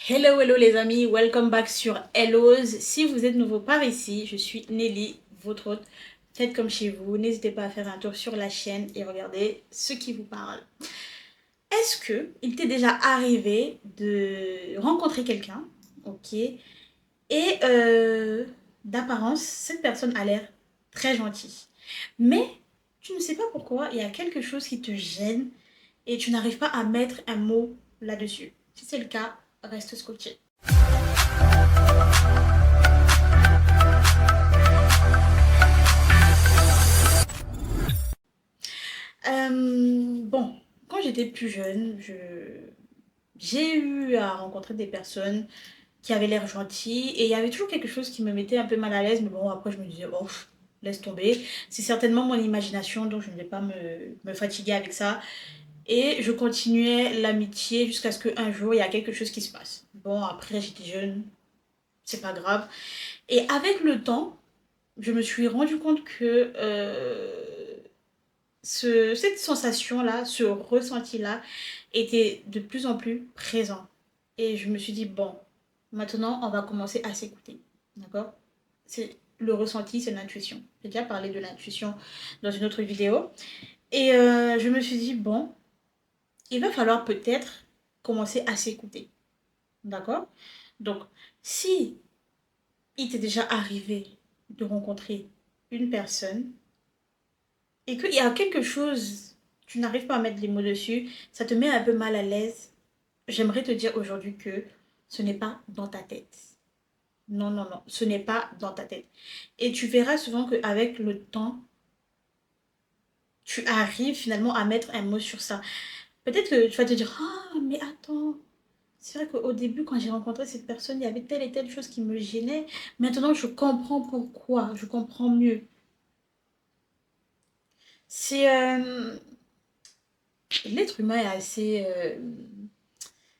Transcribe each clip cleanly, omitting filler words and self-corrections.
Hello, hello les amis, welcome back sur Hello's. Si vous êtes nouveau par ici, je suis Nelly, votre hôte. Faites comme chez vous, n'hésitez pas à faire un tour sur la chaîne et regardez ce qui vous parle. Est-ce que il t'est déjà arrivé de rencontrer quelqu'un, ok, et d'apparence, cette personne a l'air très gentille, mais tu ne sais pas pourquoi, il y a quelque chose qui te gêne et tu n'arrives pas à mettre un mot là-dessus. Si c'est le cas, reste scotché. Bon, quand j'étais plus jeune, j'ai eu à rencontrer des personnes qui avaient l'air gentilles et il y avait toujours quelque chose qui me mettait un peu mal à l'aise, mais bon, après je me disais, oh, laisse tomber. C'est certainement mon imagination, donc je ne vais pas me fatiguer avec ça. Et je continuais l'amitié jusqu'à ce qu'un jour, il y a quelque chose qui se passe. Bon, après, j'étais jeune, c'est pas grave. Et avec le temps, je me suis rendu compte que cette sensation-là, ce ressenti-là, était de plus en plus présent. Et je me suis dit, bon, maintenant, on va commencer à s'écouter. D'accord? C'est le ressenti, c'est l'intuition. J'ai déjà parlé de l'intuition dans une autre vidéo. Et je me suis dit, bon, il va falloir peut-être commencer à s'écouter. D'accord? Donc, si il t'est déjà arrivé de rencontrer une personne et qu'il y a quelque chose, tu n'arrives pas à mettre les mots dessus, ça te met un peu mal à l'aise, j'aimerais te dire aujourd'hui que ce n'est pas dans ta tête. Non, non, non, ce n'est pas dans ta tête. Et tu verras souvent qu'avec le temps, tu arrives finalement à mettre un mot sur ça. Peut-être que tu vas te dire, ah, mais attends, c'est vrai qu'au début, quand j'ai rencontré cette personne, il y avait telle et telle chose qui me gênait. Maintenant, je comprends pourquoi, je comprends mieux. C'est... l'être humain est assez...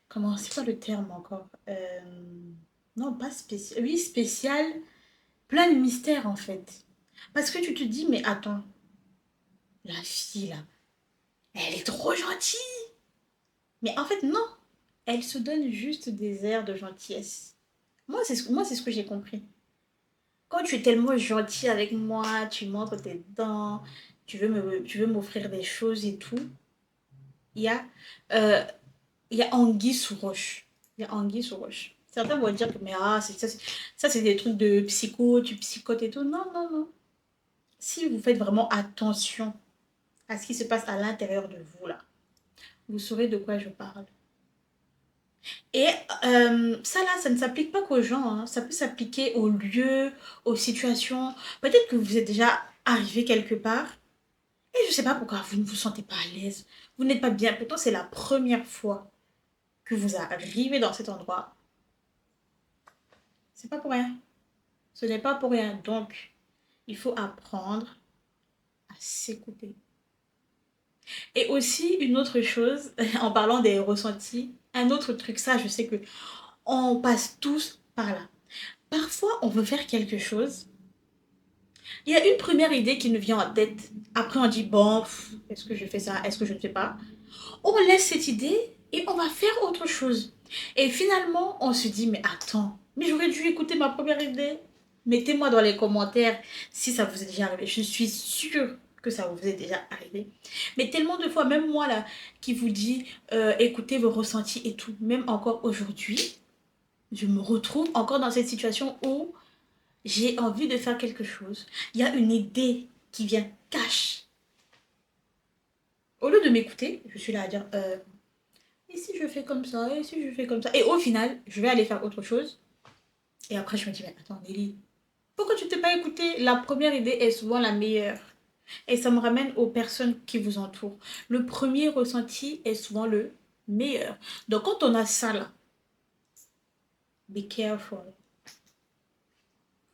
comment, c'est quoi le terme encore? Non, pas spécial. Oui, spécial, plein de mystères en fait. Parce que tu te dis, mais attends, la fille là, elle est trop gentille. Mais en fait, non, elle se donne juste des airs de gentillesse. Moi, c'est ce que j'ai compris. Quand tu es tellement gentil avec moi, tu montres tes dents, tu veux m'offrir des choses et tout, il y a, euh, il y a anguille sous roche. Il y a anguille sous roche. Certains vont dire que mais ah, ça c'est des trucs de psycho, tu psychotes et tout. Non, non, non. Si vous faites vraiment attention à ce qui se passe à l'intérieur de vous là, vous saurez de quoi je parle. Et ça là, ça ne s'applique pas qu'aux gens, hein. Ça peut s'appliquer aux lieux, aux situations. Peut-être que vous êtes déjà arrivé quelque part et je ne sais pas pourquoi vous ne vous sentez pas à l'aise. Vous n'êtes pas bien. Pourtant, c'est la première fois que vous arrivez dans cet endroit. C'est pas pour rien. Ce n'est pas pour rien. Donc, il faut apprendre à s'écouter. Et aussi, une autre chose, en parlant des ressentis, un autre truc, ça, je sais que on passe tous par là. Parfois, on veut faire quelque chose. Il y a une première idée qui nous vient en tête. Après, on dit, bon, est-ce que je fais ça? Est-ce que je ne fais pas? On laisse cette idée et on va faire autre chose. Et finalement, on se dit, mais attends, mais j'aurais dû écouter ma première idée. Mettez-moi dans les commentaires si ça vous est déjà arrivé. Je suis sûre que ça vous est déjà arrivé. Mais tellement de fois, même moi là, qui vous dis, écoutez vos ressentis et tout, même encore aujourd'hui, je me retrouve encore dans cette situation où j'ai envie de faire quelque chose. Il y a une idée qui vient cache. Au lieu de m'écouter, je suis là à dire, et si je fais comme ça, et si je fais comme ça. Et au final, je vais aller faire autre chose. Et après, je me dis, mais attends, Nelly, pourquoi tu t'es pas écouté? La première idée est souvent la meilleure. Et ça me ramène aux personnes qui vous entourent. Le premier ressenti est souvent le meilleur. Donc quand on a ça là, be careful.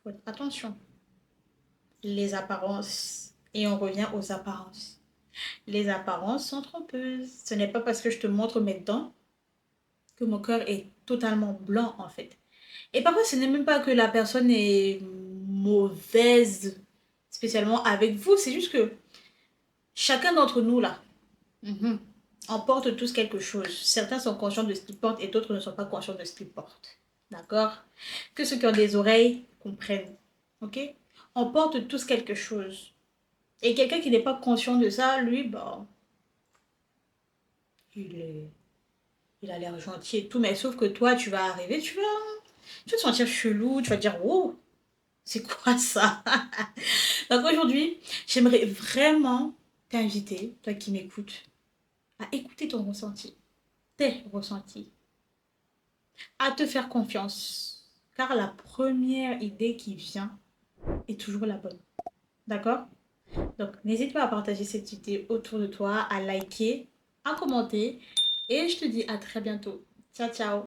Faut être attention. Les apparences. Et on revient aux apparences. Les apparences sont trompeuses. Ce n'est pas parce que je te montre mes dents que mon cœur est totalement blanc en fait. Et parfois, ce n'est même pas que la personne est mauvaise, spécialement avec vous. C'est juste que chacun d'entre nous, là, mhm, On porte tous quelque chose. Certains sont conscients de ce qu'ils portent et d'autres ne sont pas conscients de ce qu'ils portent. D'accord? Que ceux qui ont des oreilles comprennent. Ok? On porte tous quelque chose. Et quelqu'un qui n'est pas conscient de ça, lui, bah, il est, il a l'air gentil et tout, mais sauf que toi, tu vas arriver, tu vas te sentir chelou, tu vas te dire, oh, c'est quoi ça? Donc aujourd'hui, j'aimerais vraiment t'inviter, toi qui m'écoutes, à écouter ton ressenti, tes ressentis, à te faire confiance. Car la première idée qui vient est toujours la bonne. D'accord? Donc n'hésite pas à partager cette idée autour de toi, à liker, à commenter. Et je te dis à très bientôt. Ciao, ciao.